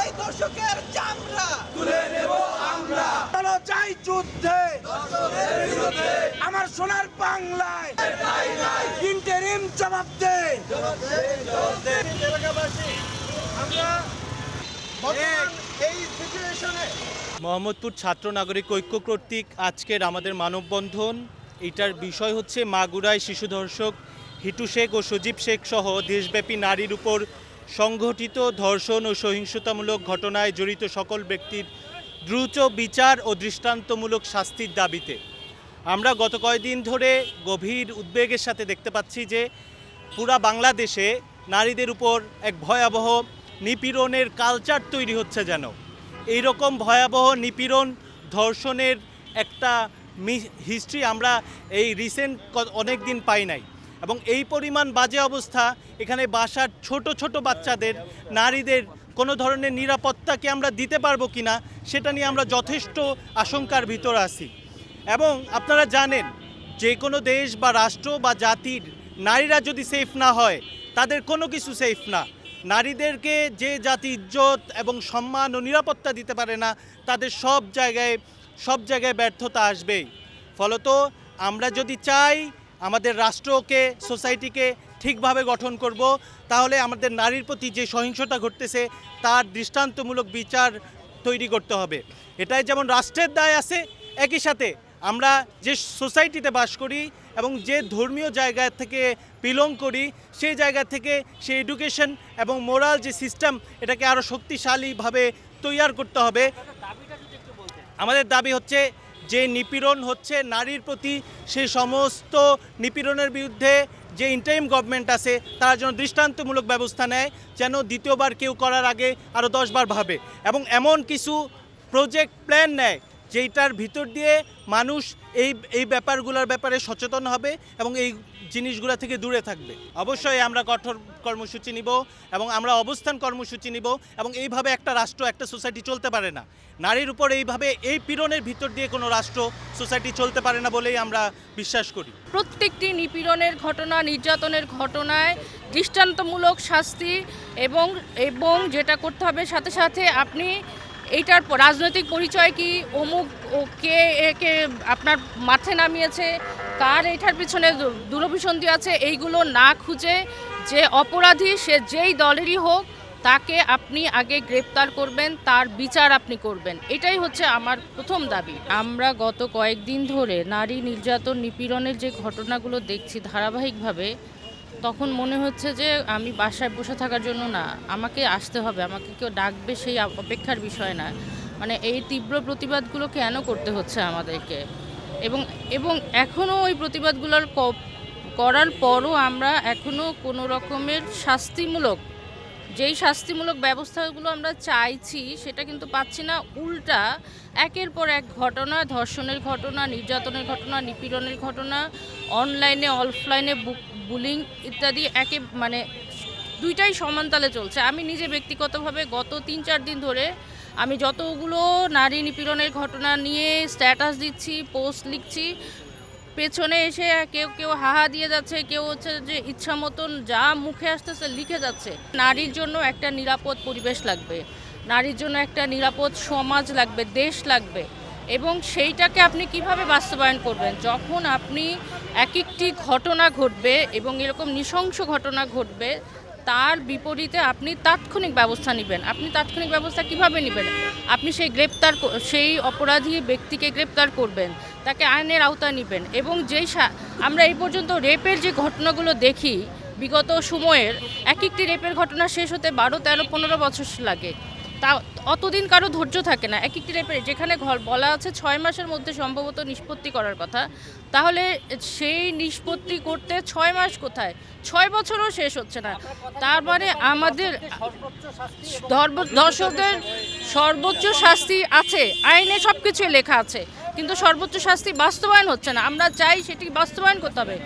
এই দর্শকের চামড়া তুলে নেব আমরা। চলো যাই যুদ্ধে আমার সোনার বাংলায়, ইন্টারিম জবাব দে। মোহাম্মদপুর ছাত্র নাগরিক ঐক্য কর্তৃক আজকের আমাদের মানববন্ধন, এটার বিষয় হচ্ছে মাগুরায় শিশু ধর্ষক হিটু শেখ ও সজীব শেখ সহ দেশব্যাপী নারীর উপর সংঘটিত ধর্ষণ ও সহিংসতামূলক ঘটনায় জড়িত সকল ব্যক্তির দ্রুত বিচার ও দৃষ্টান্তমূলক শাস্তির দাবিতে আমরা গত কয়েকদিন ধরে গভীর উদ্বেগের সাথে দেখতে পাচ্ছি যে পুরা বাংলাদেশে নারীদের উপর এক ভয়াবহ নিপীড়নের কালচার তৈরি হচ্ছে। যেন এইরকম ভয়াবহ নিপীড়ন ধর্ষণের একটা হিস্ট্রি আমরা এই রিসেন্ট অনেক দিন পাই নাই, এবং এই পরিমাণ বাজে অবস্থা এখানে বাসার ছোট ছোট বাচ্চাদের, নারীদের কোনো ধরনের নিরাপত্তা কি আমরা দিতে পারবো কিনা সেটা নিয়ে আমরা যথেষ্ট আশঙ্কার ভিতর আছি। এবং আপনারা জানেন যে কোনো দেশ বা রাষ্ট্র বা জাতির নারীরা যদি সেফ না হয় তাদের কোনো কিছু সেফ না। নারীদেরকে যে জাতি ইজ্জত এবং সম্মান ও নিরাপত্তা দিতে পারে না তাদের সব জায়গায় ব্যর্থতা আসবেই। ফলত আমরা যদি চাই আমাদের রাষ্ট্রকে, সোসাইটিকে ঠিকভাবে গঠন করব, তাহলে আমাদের নারীর প্রতি যে সহিংসতা ঘটতেছে তার দৃষ্টান্তমূলক বিচার তৈরি করতে হবে। এটাই যেমন রাষ্ট্রের দায় আছে, একই সাথে আমরা যে সোসাইটিতে বাস করি এবং যে ধর্মীয় জায়গা থেকে বিলং করি সেই জায়গা থেকে সেই এডুকেশন এবং মোরাল যে সিস্টেম এটাকে আরও শক্তিশালীভাবে তৈরি করতে হবে। আমাদের দাবি হচ্ছে যে নিপীড়ন হচ্ছে নারীর প্রতি, সেই সমস্ত নিপীড়নের বিরুদ্ধে যে ইন্টারিম গভর্নমেন্ট আছে তারা যেন দৃষ্টান্তমূলক ব্যবস্থা নেয়, যেন দ্বিতীয়বার কেউ করার আগে আরও 10 বার ভাবে এবং এমন কিছু প্রজেক্ট প্ল্যান নেয় যেটার ভিতর দিয়ে মানুষ এই ব্যাপারগুলোর ব্যাপারে সচেতন হবে এবং এই জিনিসগুলো থেকে দূরে থাকবে। অবশ্যই আমরা কঠোর কর্মসূচি নিব এবং আমরা অবস্থান কর্মসূচি নিব, এবং এইভাবে একটা রাষ্ট্র, একটা সোসাইটি চলতে পারে না। নারীর উপর এইভাবে এই পীড়নের ভিতর দিয়ে কোনো রাষ্ট্র, সোসাইটি চলতে পারে না বলেই আমরা বিশ্বাস করি। প্রত্যেকটি নিপীড়নের ঘটনা, নির্যাতনের ঘটনায় দৃষ্টান্তমূলক শাস্তি এবং যেটা করতে হবে সাথে সাথে আপনি এইটার রাজনৈতিক পরিচয় কি, অমুক ও কে একে আপনার মাঠে নামিয়েছে, কার এটার পিছনে দূরভিসন্ধি আছে, এইগুলো না খুঁজে যে অপরাধী সে যেই দলেরই হোক তাকে আপনি আগে গ্রেপ্তার করবেন, তার বিচার আপনি করবেন। এটাই হচ্ছে আমার প্রথম দাবি। আমরা গত কয়েকদিন ধরে নারী নির্যাতন, নিপীড়নের যে ঘটনাগুলো দেখছি ধারাবাহিকভাবে, তখন মনে হচ্ছে যে আমি বাসায় বসে থাকার জন্য না, আমাকে আসতে হবে, আমাকে কেউ ডাকবে সেই অপেক্ষার বিষয় না। মানে এই তীব্র প্রতিবাদগুলো কেন করতে হচ্ছে আমাদেরকে, এবং এখনও ওই প্রতিবাদগুলোর করার পরও আমরা এখনও কোনো রকমের যেই শাস্তিমূলক ব্যবস্থাগুলো আমরা চাইছি সেটা কিন্তু পাচ্ছি না। উল্টা একের পর এক ঘটনা, ধর্ষণের ঘটনা, নির্যাতনের ঘটনা, নিপীড়নের ঘটনা, অনলাইনে অফলাইনে বুলিং ইত্যাদি দুইটাই সমানতালে চলছে। আমি নিজে ব্যক্তিগতভাবে গত 3-4 দিন ধরে আমি যতগুলো নারী নিপীড়নের ঘটনা নিয়ে স্ট্যাটাস দিচ্ছি, পোস্ট লিখছি, পেছনে এসে কেউ হাহা দিয়ে যাচ্ছে, কেউ হচ্ছে যে ইচ্ছা মতন যা মুখে আসতেছে লিখে যাচ্ছে। নারীর জন্য একটা নিরাপদ পরিবেশ লাগবে, নারীর জন্য একটা নিরাপদ সমাজ লাগবে, দেশ লাগবে, এবং সেইটাকে আপনি কিভাবে বাস্তবায়ন করবেন? যখন আপনি একটি ঘটনা ঘটবে এবং এরকম নৃশংস ঘটনা ঘটবে, তার বিপরীতে আপনি তাৎক্ষণিক ব্যবস্থা নেবেন। আপনি তাৎক্ষণিক ব্যবস্থা কিভাবে নেবেন? আপনি সেই অপরাধী ব্যক্তিকে গ্রেপ্তার করবেন, তাকে আইনের আওতায় নেবেন, এবং আমরা এই পর্যন্ত রেপের যে ঘটনাগুলো দেখি বিগত সময়ের, একটি রেপের ঘটনা শেষ হতে 12, 13, 15 বছর লাগে। তা অতদিন কারো ধৈর্য থাকে না। একটি রেপের যেখানে বলা আছে 6 মাসের মধ্যে সম্ভবত নিষ্পত্তি করার কথা, তাহলে সেই নিষ্পত্তি করতে 6 মাস কোথায়, 6 বছরও শেষ হচ্ছে না। তার মানে আমাদের ধর্ষকদের সর্বোচ্চ শাস্তি আছে, আইনে সব কিছুই লেখা আছে, কিন্তু সর্বোচ্চ শাস্তি বাস্তবায়ন হচ্ছে না। আমরা চাই সেটি বাস্তবায়ন করতে হবে।